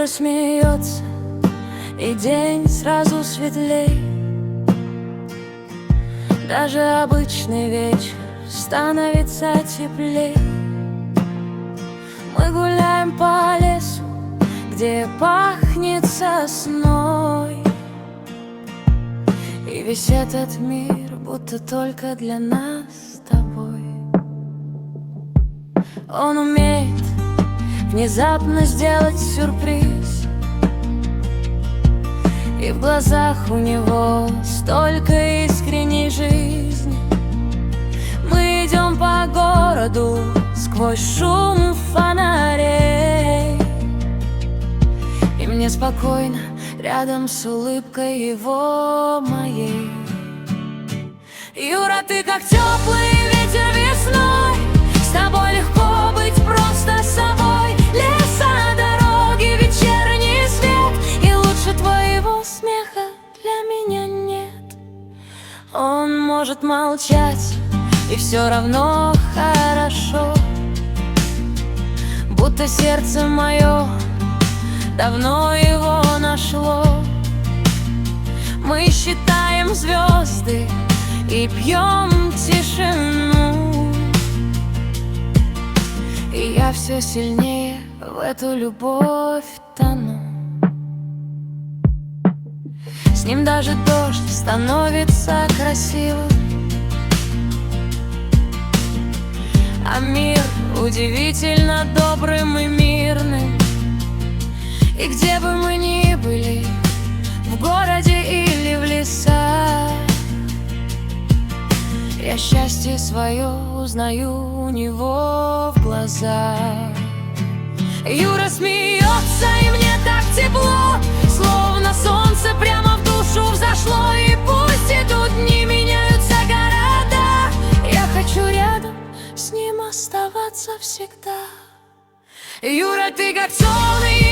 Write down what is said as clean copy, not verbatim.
Юра смеется, и день сразу светлей. Даже обычный вечер становится теплей. Мы гуляем по лесу, где пахнет сосной, и весь этот мир будто только для нас с тобой. Он умеет внезапно сделать сюрприз, и в глазах у него столько искренней жизни. Мы идем по городу сквозь шум фонарей, и мне спокойно рядом с улыбкой его моей. Юра, ты как теплый ветер весной, с тобой легко быть просто собой. Леса, дороги, вечерний свет, и лучше твоего смеха для меня нет. Он может молчать, и все равно хорошо, будто сердце мое давно его нашло. Мы считаем звезды и пьем тишину, и я все сильнее в эту любовь тону. С ним даже дождь становится красивым, а мир удивительно добрым и мирным. И где бы мы ни были, в городе или в лесах, я счастье свое узнаю у него в глазах. Юра смеется, и мне так тепло, словно солнце прямо в душу взошло. И пусть идут дни, меняются города, я хочу рядом с ним оставаться всегда. Юра, ты как солнце.